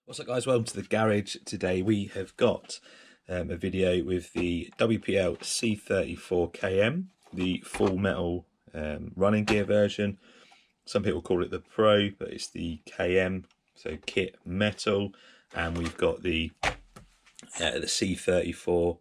What's up guys, welcome to the garage. Today we have got a video with the WPL C34 KM, the full metal running gear version. Some people call it the Pro, but it's the KM, so kit metal. And we've got the C34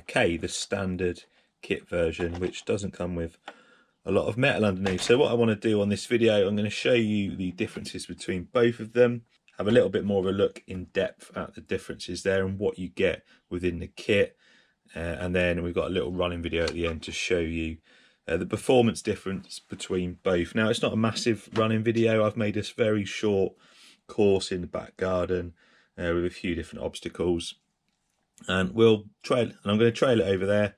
K, the standard kit version, which doesn't come with a lot of metal underneath. So what I want to do on this video, I'm going to show you the differences between both of them, have a little bit more of a look in depth at the differences there and what you get within the kit, and then we've got a little running video at the end to show you the performance difference between both. Now, it's not a massive running video. I've made this very short course in the back garden with a few different obstacles, and I'm going to trail it over there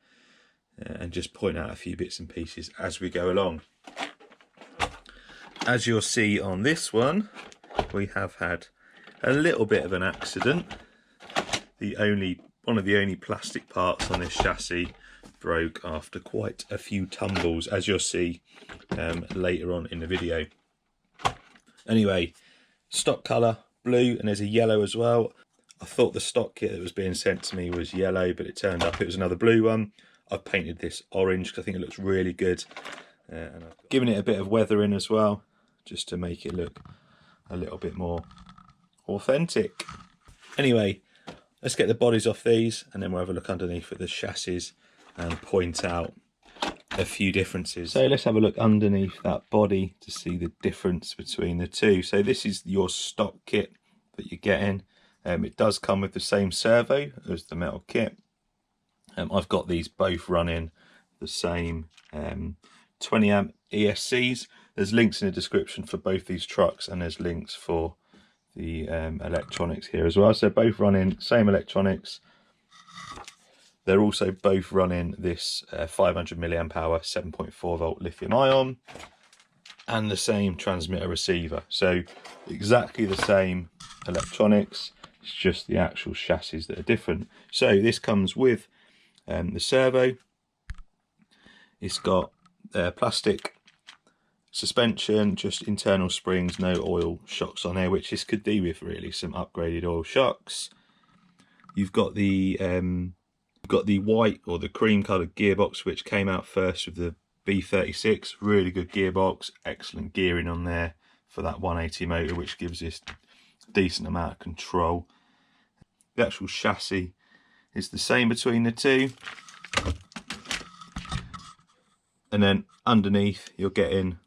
and just point out a few bits and pieces as we go along. As you'll see on this one, we have had a little bit of an accident. One of the only plastic parts on this chassis broke after quite a few tumbles, as you'll see later on in the video. Anyway, stock colour blue, and there's a yellow as well. I thought the stock kit that was being sent to me was yellow, but it turned up it was another blue one. I've painted this orange because I think it looks really good, and I've given it a bit of weathering as well, just to make it look a little bit more authentic. Anyway, let's get the bodies off these, and then we'll have a look underneath at the chassis and point out a few differences. So let's have a look underneath that body to see the difference between the two. So this is your stock kit that you're getting. It does come with the same servo as the metal kit. I've got these both running the same 20 amp ESCs. There's links in the description for both these trucks, and there's links for the electronics here as well. So both running same electronics. They're also both running this 500 milliamp hour 7.4 volt lithium ion and the same transmitter receiver. So exactly the same electronics, it's just the actual chassis that are different. So this comes with the servo. It's got plastic suspension, just internal springs, no oil shocks on there, which this could do with really some upgraded oil shocks. You've got the white or the cream coloured gearbox, which came out first with the B36. Really good gearbox, excellent gearing on there for that 180 motor, which gives this a decent amount of control. The actual chassis is the same between the two, and then underneath you're getting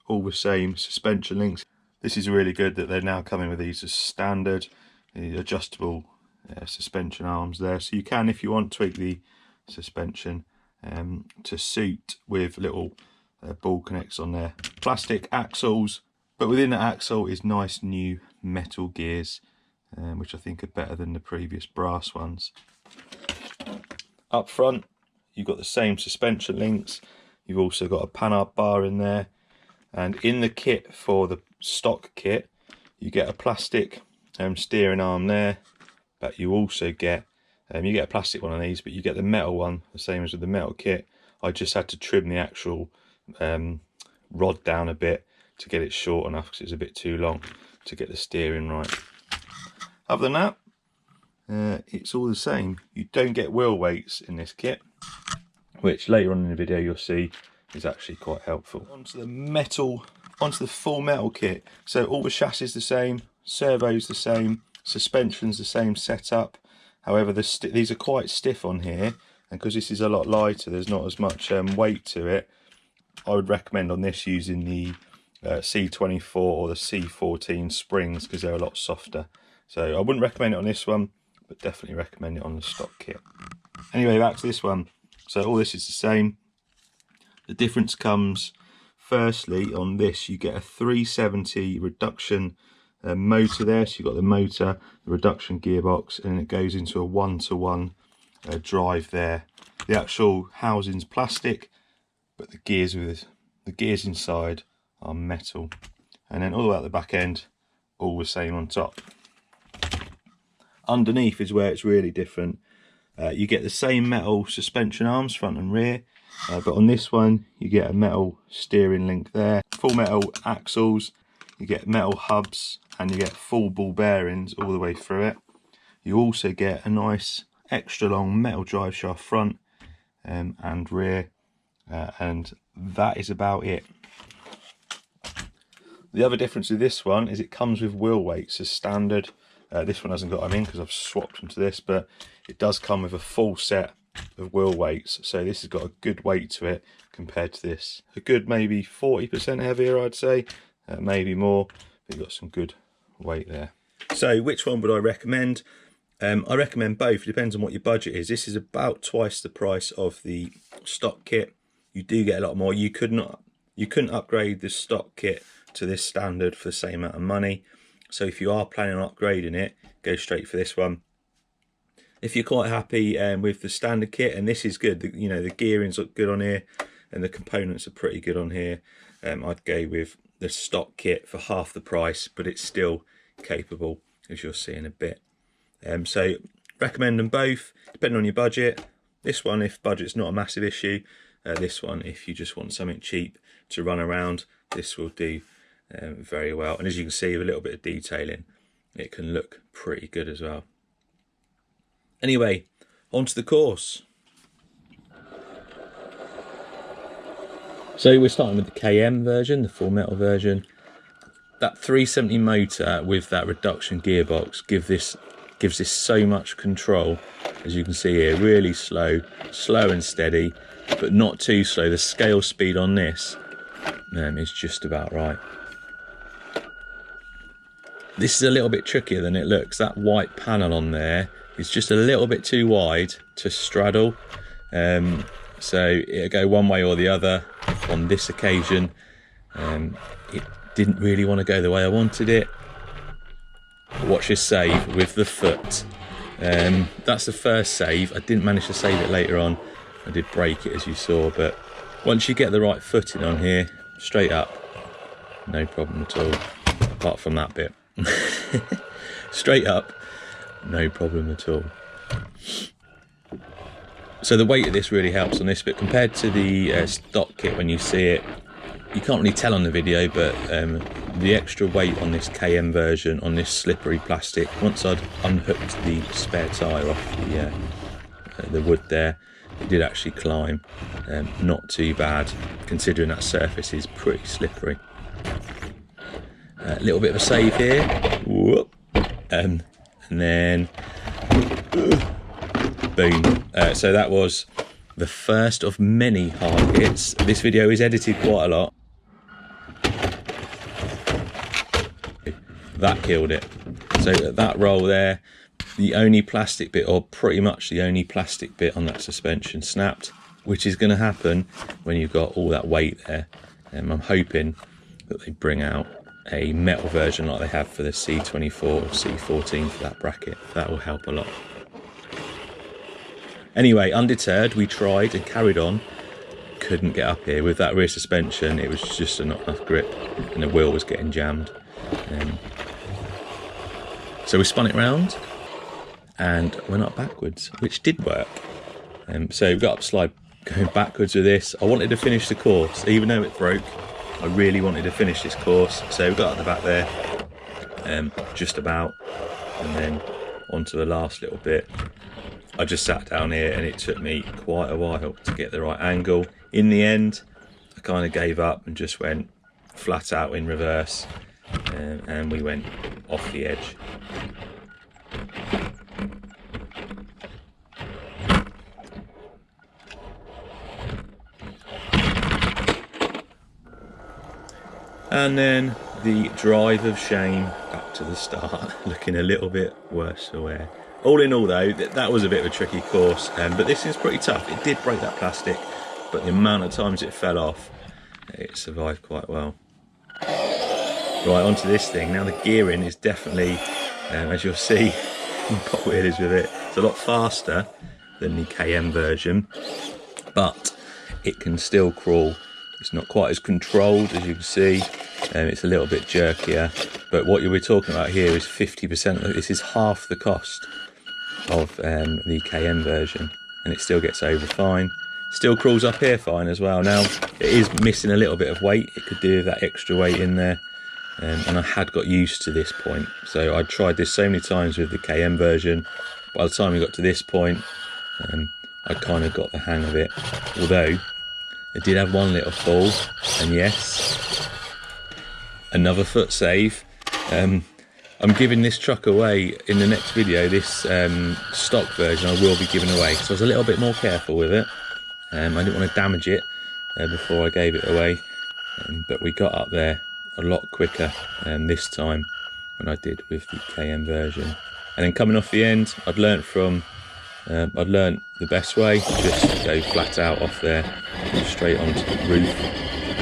all the same suspension links. This is really good that they're now coming with these as standard, the adjustable suspension arms there, so you can, if you want, tweak the suspension to suit with little ball connects on there. Plastic axles, but within the axle is nice new metal gears, which I think are better than the previous brass ones. Up front you've got the same suspension links. You've also got a panhard bar in there, and in the kit for the stock kit you get a plastic steering arm there, but you also get you get a plastic one of these, but you get the metal one, the same as with the metal kit. I just had to trim the actual rod down a bit to get it short enough, because it's a bit too long to get the steering right. Other than that, it's all the same. You don't get wheel weights in this kit, which later on in the video you'll see is actually quite helpful. Onto the full metal kit. So all the chassis is the same, servo's the same, suspension's the same setup. However, these are quite stiff on here, and because this is a lot lighter, there's not as much weight to it. I would recommend on this using the C24 or the C14 springs, because they're a lot softer. So I wouldn't recommend it on this one, but definitely recommend it on the stock kit. Anyway, back to this one. So all this is the same. The difference comes, firstly, on this you get a 370 reduction motor there. So you've got the motor, the reduction gearbox, and it goes into a 1-to-1 drive there. The actual housing's plastic, but the gears inside are metal. And then all the way at the back end, all the same on top. Underneath is where it's really different. You get the same metal suspension arms, front and rear, but on this one you get a metal steering link there, full metal axles, you get metal hubs and you get full ball bearings all the way through it. You also get a nice extra long metal drive shaft front and rear, and that is about it. The other difference with this one is it comes with wheel weights as standard. This one hasn't got them in because I've swapped them to this, but it does come with a full set of wheel weights. So this has got a good weight to it compared to this. A good maybe 40% heavier, I'd say, maybe more, but you've got some good weight there. So which one would I recommend? I recommend both. It depends on what your budget is. This is about twice the price of the stock kit. You do get a lot more. You couldn't upgrade the stock kit to this standard for the same amount of money. So if you are planning on upgrading it, go straight for this one. If you're quite happy with the standard kit, and this is good, you know, the gearings look good on here and the components are pretty good on here, I'd go with the stock kit for half the price, but it's still capable, as you'll see in a bit. So recommend them both depending on your budget. This one if budget's not a massive issue, this one if you just want something cheap to run around, this will do very well. And as you can see, with a little bit of detailing, it can look pretty good as well. Anyway, onto the course. So we're starting with the KM version, the full metal version. That 370 motor with that reduction gearbox gives this so much control. As you can see here, really slow and steady, but not too slow. The scale speed on this is just about right. This is a little bit trickier than it looks. That white panel on there is just a little bit too wide to straddle. So it'll go one way or the other. On this occasion, it didn't really want to go the way I wanted it. Watch this save with the foot. That's the first save. I didn't manage to save it later on. I did break it, as you saw, but once you get the right footing on here, straight up, no problem at all, apart from that bit. Straight up, no problem at all. So the weight of this really helps on this, but compared to the stock kit, when you see it, you can't really tell on the video, but the extra weight on this KM version, on this slippery plastic, once I'd unhooked the spare tyre off the wood there, it did actually climb. Not too bad, considering that surface is pretty slippery. A little bit of a save here. Whoop. And then boom. So that was the first of many hard hits. This video is edited quite a lot. That killed it. So that roll there, the only plastic bit, or pretty much the only plastic bit on that suspension snapped, which is going to happen when you've got all that weight there. I'm hoping that they bring out a metal version like they have for the C24 or C14 for that bracket. That will help a lot. Anyway, undeterred, we tried and carried on. Couldn't get up here with that rear suspension. It was just not enough grip, and the wheel was getting jammed. So we spun it round and went up backwards, which did work. So we got up slide going backwards with this. I wanted to finish the course, even though it broke. I really wanted to finish this course, so we got at the back there, just about, and then onto the last little bit. I just sat down here and it took me quite a while to get the right angle. In the end, I kind of gave up and just went flat out in reverse, and we went off the edge. And then the drive of shame back to the start, looking a little bit worse for wear. All in all though, that was a bit of a tricky course, but this is pretty tough. It did break that plastic, but the amount of times it fell off, it survived quite well. Right, onto this thing. Now the gearing is definitely, as you'll see, what weird is with it, it's a lot faster than the KM version, but it can still crawl. It's not quite as controlled as you can see, it's a little bit jerkier, but what you'll be talking about here is 50%. This is half the cost of the KM version, and it still gets over fine. Still crawls up here fine as well. Now it is missing a little bit of weight. It could do with that extra weight in there, and I had got used to this point. So I tried this so many times with the KM version. By the time we got to this point, I kind of got the hang of it. Although I did have one little fall, and yes, another foot save. I'm giving this truck away in the next video. This stock version I will be giving away, so I was a little bit more careful with it. I didn't want to damage it before I gave it away, but we got up there a lot quicker this time than I did with the KM version. And then coming off the end, I'd learnt the best way, just go flat out off there, straight onto the roof,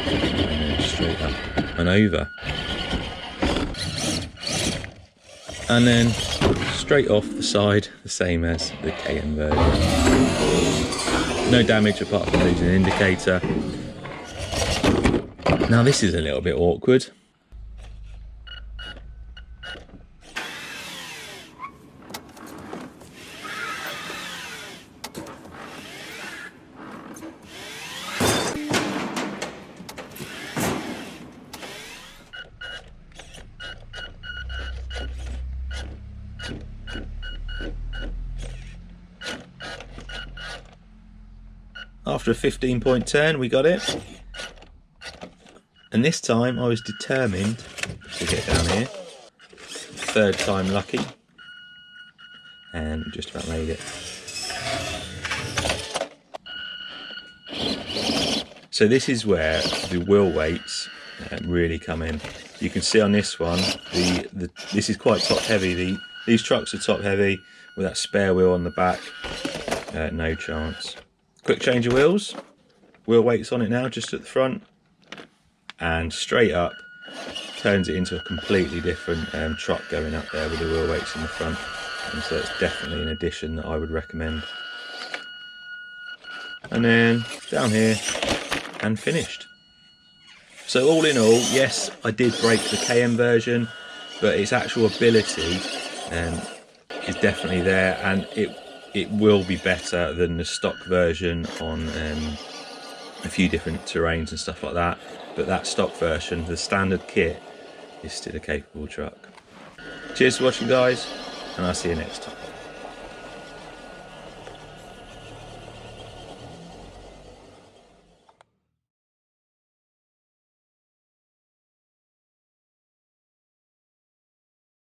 and then straight up and over. And then straight off the side, the same as the KM version. No damage apart from losing an indicator. Now this is a little bit awkward. After a 15-point turn, we got it. And this time I was determined to get down here. Third time lucky. And just about made it. So this is where the wheel weights really come in. You can see on this one, this is quite top heavy. These trucks are top heavy with that spare wheel on the back. No chance. Quick change of wheels. Wheel weights on it now, just at the front. And straight up, turns it into a completely different truck going up there with the wheel weights in the front. And so it's definitely an addition that I would recommend. And then down here and finished. So all in all, yes, I did break the KM version, but its actual ability is definitely there, and it will be better than the stock version on a few different terrains and stuff like that. But that stock version, the standard kit, is still a capable truck. Cheers for watching, guys, and I'll see you next time.